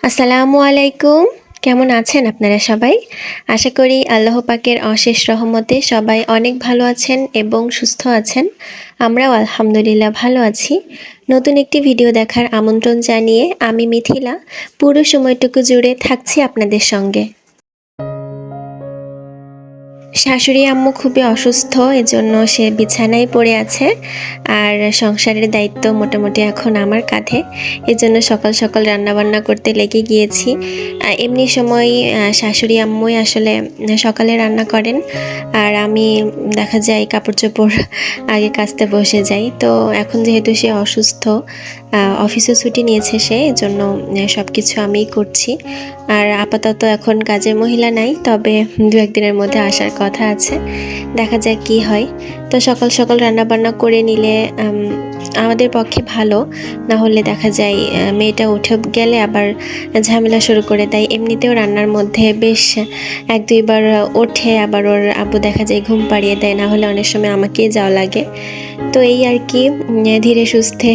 আসসালামু আলাইকুম। কেমন আছেন আপনারা সবাই? আশা করি আল্লাহ পাকের অশেষ রহমতে সবাই অনেক ভালো আছেন এবং সুস্থ আছেন। আমরাও আলহামদুলিল্লাহ ভালো আছি। নতুন একটি ভিডিও দেখার আমন্ত্রণ জানিয়ে আমি মিথিলা পুরো সময়টুকু জুড়ে থাকছি আপনাদের সঙ্গে। শাশুড়ি আম্মু খুবই অসুস্থ, এজন্য সে বিছানায় পড়ে আছে। আর সংসারের দায়িত্ব মোটামুটি এখন আমার কাঁধে। এজন্য সকাল সকাল রান্নাবান্না করতে লেগে গিয়েছি। এমনি সময় শাশুড়ি আম্মুই আসলে সকালে রান্না করেন, আর আমি দেখা যায় কাপড় চোপড় আগে কাচতে বসে যাই। তো এখন যেহেতু সে অসুস্থ, অফিসে ছুটি নিয়েছে সে, এজন্য সব কিছু আমিই করছি। আর আপাতত এখন কাজের মহিলা নাই, তবে দু একদিনের মধ্যে আসার কথা আছে, দেখা যাক কি হয়। তো সকাল সকাল রান্নাবান্না করে নিলে আমাদের পক্ষে ভালো, না হলে দেখা যায় মেয়েটা উঠে গেলে আবার ঝামেলা শুরু করে দেয়। এমনিতেও রান্নার মধ্যে বেশ এক দুইবার ওঠে, আবার ওর আব্বু দেখা যায় ঘুম পাড়িয়ে দেয়, না হলে অনেক সময় আমাকেই যাওয়া লাগে। তো এই আর কি, ধীরে সুস্থে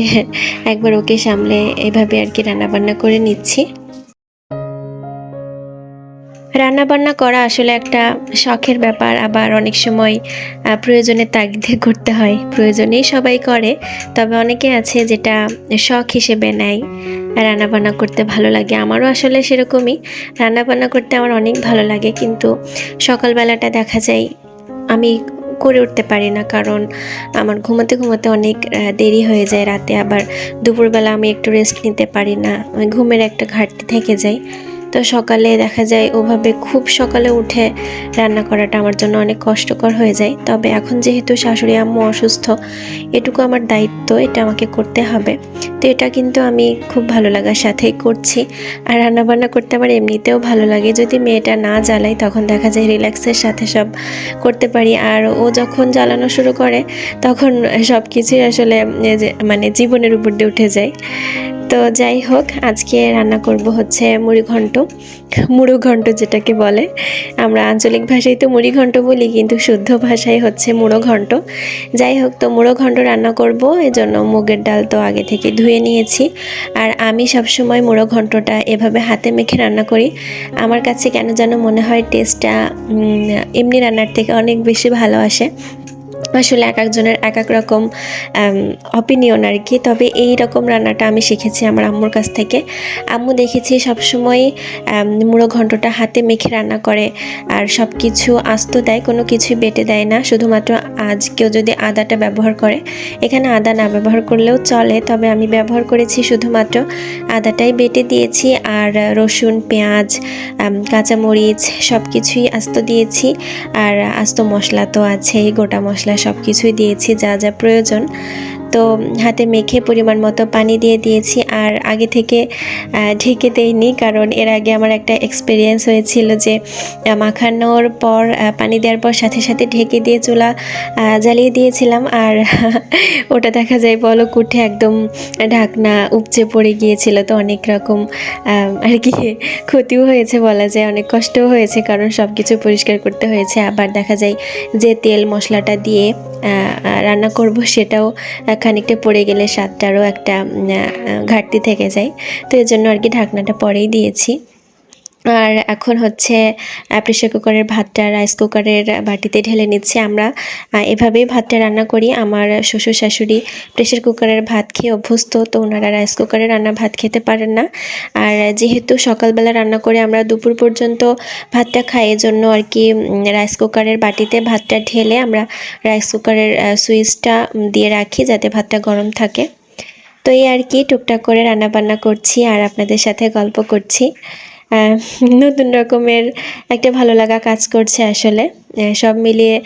একবার ওকে সামলে এভাবে আর কি রান্নাবান্না করে নিচ্ছি। রান্নাবান্না করা আসলে একটা শখের ব্যাপার, আবার অনেক সময় প্রয়োজনের তাগিদে করতে হয়। প্রয়োজনেই সবাই করে, তবে অনেকে আছে যেটা শখ হিসেবে নেয়। রান্নাবান্না করতে ভালো লাগে, আমারও আসলে সেরকমই। রান্নাবান্না করতে আমার অনেক ভালো লাগে, কিন্তু সকালবেলাটা দেখা যায় আমি করে উঠতে পারি না, কারণ আমার ঘুমাতে ঘুমাতে অনেক দেরি হয়ে যায় রাতে। আবার দুপুরবেলা আমি একটু রেস্ট নিতে পারি না, ঘুমের একটা ঘাটতি থেকে যায়। তো সকালে দেখা যায় ওভাবে খুব সকালে উঠে রান্না করাটা আমার জন্য অনেক কষ্টকর হয়ে যায়। তবে এখন যেহেতু শাশুড়ি আম্মু অসুস্থ, এটুকু আমার দায়িত্ব, এটা আমাকে করতে হবে। তো এটা কিন্তু আমি খুব ভালো লাগার সাথেই করছি। আর রান্নাবান্না করতে আমার এমনিতেও ভালো লাগে, যদি মেয়েটা না জ্বালাই তখন দেখা যায় রিল্যাক্সের সাথে সব করতে পারি। আর ও যখন জ্বালানো শুরু করে তখন সব কিছুই আসলে মানে জীবনের উপর দিয়ে উঠে যায়। তো যাই হোক, আজকে রান্না করব হচ্ছে মুড়ো ঘন্ট যেটাকে বলে। আমরা আঞ্চলিক ভাষায় তো মুড়ি ঘন্ট বলি, কিন্তু শুদ্ধ ভাষায় হচ্ছে মুড়ো ঘন্ট। যাই হোক, তো মুড়ো ঘন্ট রান্না করব, এজন্য মুগের ডাল তো আগে থেকে ধুয়ে নিয়েছি। আর আমি সবসময় মুড়ো ঘন্টটা এভাবে হাতে মেখে রান্না করি। আমার কাছে কেন যেন মনে হয় টেস্টটা এমনি রান্নার থেকে অনেক বেশি ভালো আসে। আসলে এক একজনের এক এক রকম অপিনিয়ন আর কি। তবে এই রকম রান্নাটা আমি শিখেছি আমার আম্মুর কাছ থেকে। আম্মু দেখেছি সবসময় মুড়ো ঘন্টটা হাতে মেখে রান্না করে, আর সব কিছু আস্ত দেয়, কোনো কিছুই বেটে দেয় না। শুধুমাত্র কেউ যদি আদাটা ব্যবহার করে, এখানে আদা না ব্যবহার করলেও চলে, তবে আমি ব্যবহার করেছি শুধুমাত্র আদাটাই বেটে দিয়েছি। আর রসুন, পেঁয়াজ, কাঁচামরিচ সব কিছুই আস্ত দিয়েছি। আর আস্ত মশলা তো আছেই, গোটা মশলা সব কিছুই দিয়েছি যা যা প্রয়োজন। তো হাতে মেখে পরিমাণ মতো পানি দিয়ে দিয়েছি। আর আগে থেকে ঢেকে দেইনি, কারণ এর আগে আমার একটা এক্সপিরিয়েন্স হয়েছিল যে মাখানোর পর পানি দেওয়ার পর সাথে সাথে ঢেকে দিয়ে চুলা জ্বালিয়ে দিয়েছিলাম। আর ওটা দেখা যায় বলক উঠে একদম ঢাকনা উপচে পড়ে গিয়েছিল। তো অনেক রকম আর কি ক্ষতিও হয়েছে বলা যায়, অনেক কষ্টও হয়েছে, কারণ সব কিছু পরিষ্কার করতে হয়েছে। আবার দেখা যায় যে তেল মশলাটা দিয়ে রান্না করব সেটাও খানিকটা পড়ে গেলে স্বাদটারও একটা ঘাটতি থেকে যায়। তো এর জন্য আর কি ঢাকনাটা পরেই দিয়েছি। আর এখন হচ্ছে প্রেশার কুকারের ভাতটা রাইস কুকারের বাটিতে ঢেলে নিচ্ছে। আমরা এভাবেই ভাতটা রান্না করি। আমার শ্বশুর শাশুড়ি প্রেশার কুকারের ভাত খেয়ে অভ্যস্ত, তো ওনারা রাইস কুকারে রান্না ভাত খেতে পারেন না। আর যেহেতু সকালবেলা রান্না করে আমরা দুপুর পর্যন্ত ভাতটা খাই, এজন্য আর কি রাইস কুকারের বাটিতে ভাতটা ঢেলে আমরা রাইস কুকারের সুইচটা দিয়ে রাখি যাতে ভাতটা গরম থাকে। তো এই আর কি টুকটাক করে রান্নাবান্না করছি আর আপনাদের সাথে গল্প করছি। নতুন রকমের একটা ভালো লাগা কাজ করছে আসলে। সব মিলিয়ে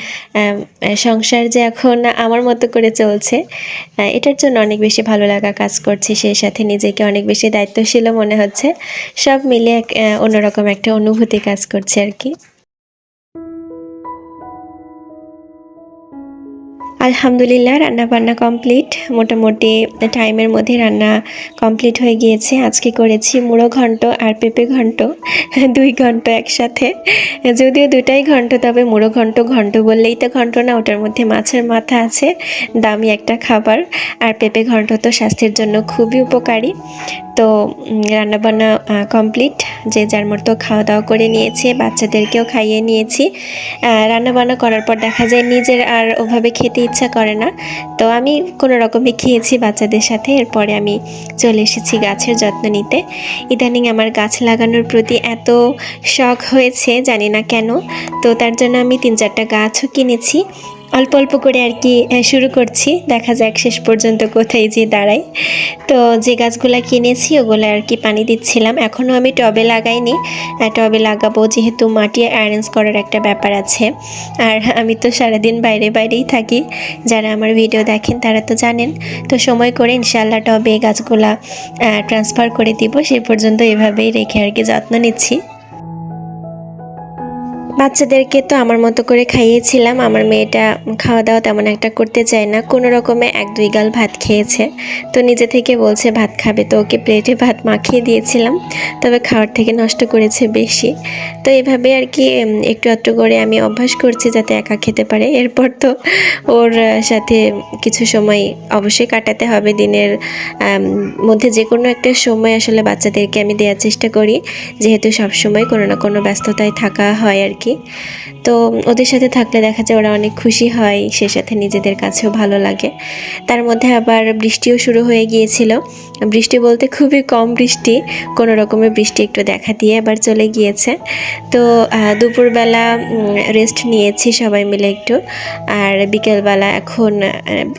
সংসার যে এখন আমার মতো করে চলছে, এটার জন্য অনেক বেশি ভালো লাগা কাজ করছে। সেই সাথে নিজেকে অনেক বেশি দায়িত্বশীলও মনে হচ্ছে। সব মিলিয়ে অন্যরকম একটা অনুভূতি কাজ করছে আর কি। আলহামদুলিল্লাহ রান্না বান্না কমপ্লিট, মোটামুটি টাইমের মধ্যে রান্না কমপ্লিট হয়ে গিয়েছে। আজকে করেছি মুড়ো ঘন্ট আর পেঁপে ঘন্ট, 2 ঘন্ট একসাথে। যদিও দুটাই ঘন্ট, তবে মুড়ো ঘন্ট ঘন্ট বললেই তো ঘন্ট না, ওটার মধ্যে মাছের মাথা আছে, দামি একটা খাবার। আর পেঁপে ঘন্ট তো স্বাস্থ্যের জন্য খুবই উপকারী। তো রান্নাবান্না কমপ্লিট, যে যার মতো খাওয়া দাওয়া করে নিয়েছে, বাচ্চাদেরকেও খাইয়ে নিয়েছি। রান্নাবান্না করার পর দেখা যায় নিজের আর ওভাবে খেতে ইচ্ছা করে না, তো আমি কোনো রকমে খেয়েছি বাচ্চাদের সাথে। এরপরে আমি চলে এসেছি গাছের যত্ন নিতে। ইদানিং আমার গাছ লাগানোর প্রতি এত শখ হয়েছে, জানি না কেন। তো তার জন্য আমি 3-4টা গাছও কিনেছি, অল্প অল্প করে আর কি শুরু করছি, দেখা যাক শেষ পর্যন্ত কোথায় যেয়ে দাঁড়াই। তো যে গাছগুলো কিনেছি ওগুলো আর কি পানি দিচ্ছিলাম। এখনও আমি টবে লাগাইনি, টবে লাগাবো, যেহেতু মাটি অ্যারেঞ্জ করার একটা ব্যাপার আছে। আর আমি তো সারাদিন বাইরেই থাকি, যারা আমার ভিডিও দেখেন তারা তো জানেন। তো সময় করে ইনশাআল্লাহ টবে গাছগুলা ট্রান্সফার করে দিব, সে পর্যন্ত এভাবেই রেখে আর কি যত্ন নিচ্ছি। বাচ্চাদেরকে তো আমার মতো করে খাইয়েছিলাম। আমার মেয়েটা খাওয়া দাওয়া তেমন একটা করতে চায় না, কোনো রকমে 1-2 গাল ভাত খেয়েছে। তো নিজে থেকে বলছে ভাত খাবে, তো ওকে প্লেটে ভাত মাখিয়ে দিয়েছিলাম, তবে খাওয়ার থেকে নষ্ট করেছে বেশি। তো এভাবে আর কি একটু আধটু করে আমি অভ্যাস করছি যাতে একা খেতে পারে। এরপর তো ওর সাথে কিছু সময় অবশ্যই কাটাতে হবে, দিনের মধ্যে যে কোনো একটা সময় আসলে বাচ্চাদেরকে আমি দেওয়ার চেষ্টা করি, যেহেতু সবসময় কোনো না কোনো ব্যস্ততায় থাকা হয় আর কি। তো ওদের সাথে থাকলে দেখা যায় ওরা অনেক খুশি হয়, সে সাথে নিজেদের কাছেও ভালো লাগে। তার মধ্যে আবার বৃষ্টিও শুরু হয়ে গিয়েছিল। বৃষ্টি বলতে খুবই কম বৃষ্টি, কোনো রকমের বৃষ্টি একটু দেখা দিয়ে আবার চলে গিয়েছে। তো দুপুরবেলা রেস্ট নিয়েছি সবাই মিলে একটু, আর বিকেলবেলা এখন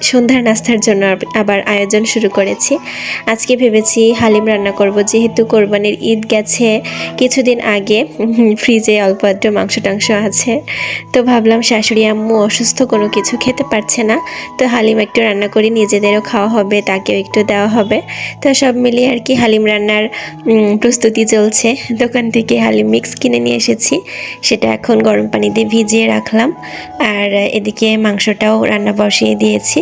সন্ধ্যার নাস্তার জন্য আবার আয়োজন শুরু করেছি। আজকে ভেবেছি হালিম রান্না করব, যেহেতু কোরবানির ঈদ গেছে কিছুদিন আগে, ফ্রিজে অল্প একটু মাংস টাংস আছে। তো ভাবলাম শাশুড়ি আম্মু অসুস্থ, কোনো কিছু খেতে পারছে না, তো হালিম একটু রান্না করি, নিজেদেরও খাওয়া হবে, তাকেও একটু দেওয়া হবে। তো সব মিলিয়ে আর কি হালিম রান্নার প্রস্তুতি চলছে। দোকান থেকে হালিম মিক্স কিনে নিয়ে এসেছি, সেটা এখন গরম পানি দিয়ে ভিজিয়ে রাখলাম। আর এদিকে মাংসটাও রান্না বসিয়ে দিয়েছি,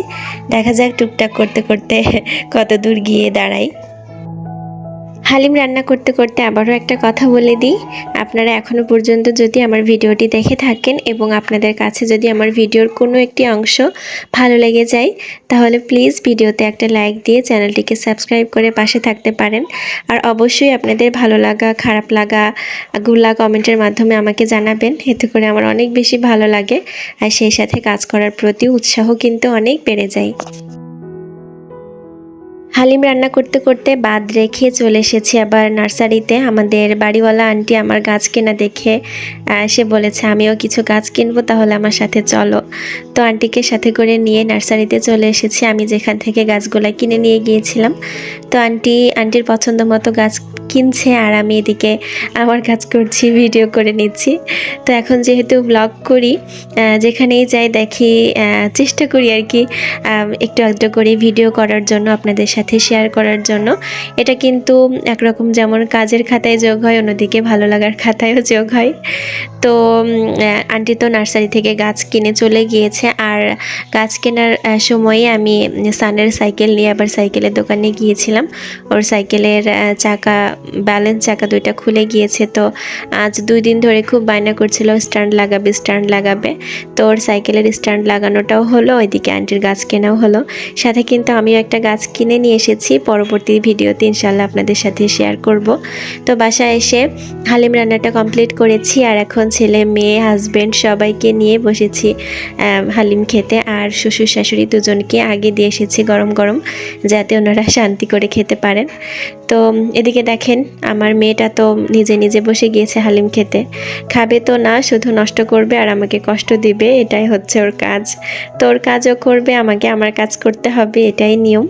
দেখা যাক টুকটাক করতে করতে কত দূর গিয়ে দাঁড়াই। হালিম রান্না করতে করতে আবারও একটা কথা বলে দিই, আপনারা এখনও পর্যন্ত যদি আমার ভিডিওটি দেখে থাকেন এবং আপনাদের কাছে যদি আমার ভিডিওর কোনো একটি অংশ ভালো লেগে যায়, তাহলে প্লিজ ভিডিওতে একটা লাইক দিয়ে চ্যানেলটিকে সাবস্ক্রাইব করে পাশে থাকতে পারেন। আর অবশ্যই আপনাদের ভালো লাগা খারাপ লাগা গুলা কমেন্টের মাধ্যমে আমাকে জানাবেন, এতে করে আমার অনেক বেশি ভালো লাগে, আর সেই সাথে কাজ করার প্রতি উৎসাহ কিন্তু অনেক বেড়ে যায়। হালিম রান্না করতে করতে বাদ রেখে চলে এসেছি আবার নার্সারিতে। আমাদের বাড়িওয়ালা আন্টি আমার গাছ কেনা দেখে সে বলেছে আমিও কিছু গাছ কিনবো, তাহলে আমার সাথে চলো। তো আন্টিকে সাথে করে নিয়ে নার্সারিতে চলে এসেছি, আমি যেখান থেকে গাছগুলা কিনে নিয়ে গিয়েছিলাম। তো আন্টির পছন্দ মতো গাছ কিনছে, আর আমি এদিকে আমার কাজ করছি, ভিডিও করে নিচ্ছি। তো এখন যেহেতু ব্লগ করি, যেখানেই যাই দেখি, চেষ্টা করি আর কি একটু একটু করে ভিডিও করার জন্য, আপনাদের সাথে শেয়ার করার জন্য। এটা কিন্তু একরকম যেমন কাজের খাতায় যোগ হয়, অন্যদিকে ভালো লাগার খাতায়ও যোগ হয়। তো আন্টি তো নার্সারি থেকে গাছ কিনে চলে গিয়েছে, আর গাছ কেনার সময়ে আমি সানের সাইকেল নিয়ে আবার সাইকেলের দোকানে গিয়েছিলাম। ওর সাইকেলের ব্যালেন্স চাকা 2টা খুলে গিয়েছে, তো আজ 2 দিন ধরে খুব বায়না করছিল স্ট্যান্ড লাগাবে। তো ওর সাইকেলের স্ট্যান্ড লাগানোটাও হলো, ওইদিকে আন্টির গাছ কেনাও হলো। সাথে কিন্তু আমিও একটা গাছ কিনে নিয়ে এসেছি, পরবর্তী ভিডিওতে ইনশাল্লাহ আপনাদের সাথে শেয়ার করব। তো বাসায় এসে হালিম রান্নাটা কমপ্লিট করেছি, আর এখন ছেলে মেয়ে হাজব্যান্ড সবাইকে নিয়ে বসেছি হালিম খেতে। আর শ্বশুর শাশুড়ি দুজনকে আগে দিয়ে এসেছি গরম গরম, যাতে ওনারা শান্তি করে খেতে পারেন। তো এদিকে দেখেন আমার মেয়েটা তো নিজে নিজে বসে গিয়েছে হালিম খেতে, খাবে তো না, শুধু নষ্ট করবে আর আমাকে কষ্ট দিবে, এটাই হচ্ছে ওর কাজ। তো ওর কাজও করবে, আমাকে আমার কাজ করতে হবে, এটাই নিয়ম।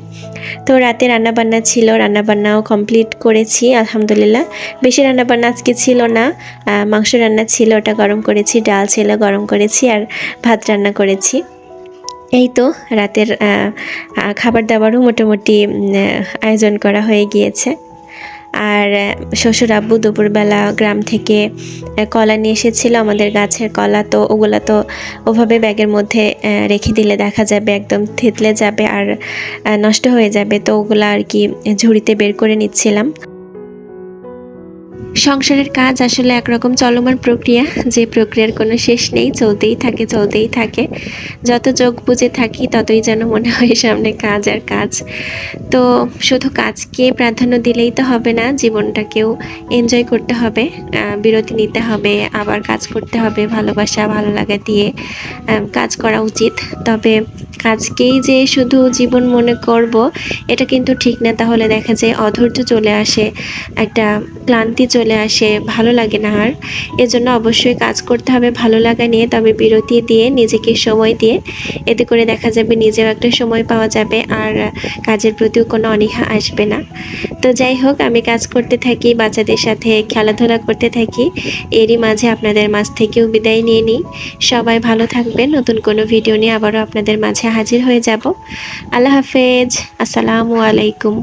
তো রাতে রান্নাবান্না ছিল, রান্নাবান্নাও কমপ্লিট করেছি আলহামদুলিল্লাহ। বেশি রান্নাবান্না আজকে ছিল না, মাংস রান্না ছিল, ওটা গরম করেছি, ডাল ছিল গরম করেছি, আর ভাত রান্না করেছি। এই তো রাতের খাবার দাবারও মোটামুটি আয়োজন করা হয়ে গিয়েছে। আর শ্বশুর আব্বু দুপুরবেলা গ্রাম থেকে কলা নিয়ে এসেছিল, আমাদের গাছের কলা। তো ওগুলা তো ওভাবে ব্যাগের মধ্যে রেখে দিলে দেখা যাবে একদম থেতলে যাবে আর নষ্ট হয়ে যাবে। তো ওগুলা আর কি ঝুড়িতে বের করে নিচ্ছিলাম। সংসারের কাজ আসলে একরকম চলমান প্রক্রিয়া, যে প্রক্রিয়ার কোনো শেষ নেই, চলতেই থাকে চলতেই থাকে। যত চোখ বুজে থাকি ততই যেন মনে হয় সামনে কাজ আর কাজ। তো শুধু কাজকে প্রাধান্য দিলেই তো হবে না, জীবনটাকেও এনজয় করতে হবে, বিরতি নিতে হবে, আবার কাজ করতে হবে, ভালোবাসা ভালো লাগা দিয়ে কাজ করা উচিত। তবে কাজকেই যে শুধু জীবন মনে করব এটা কিন্তু ঠিক না, তাহলে দেখা যায় অধৈর্য চলে আসে, একটা ক্লান্তি চলে আসে, ভালো লাগে না আর। এজন্য অবশ্যই কাজ করতে হবে ভালো লাগা নিয়ে, তবে বিরতি দিয়ে নিজেকে সময় দিয়ে, এতে করে দেখা যাবে নিজেও একটা সময় পাওয়া যাবে আর কাজের প্রতিও কোনো অনীহা আসবে না। তো যাই হোক, আমি কাজ করতে থাকি, বাচ্চাদের সাথে খেলাধুলা করতে থাকি, এরই মাঝে আপনাদের মাঝ থেকেও বিদায় নিয়ে নিই। সবাই ভালো থাকবেন, নতুন কোনো ভিডিও নিয়ে আবারও আপনাদের মাঝে হাজির হয়ে যাব। আল্লাহ হাফেজ, আসসালামু আলাইকুম।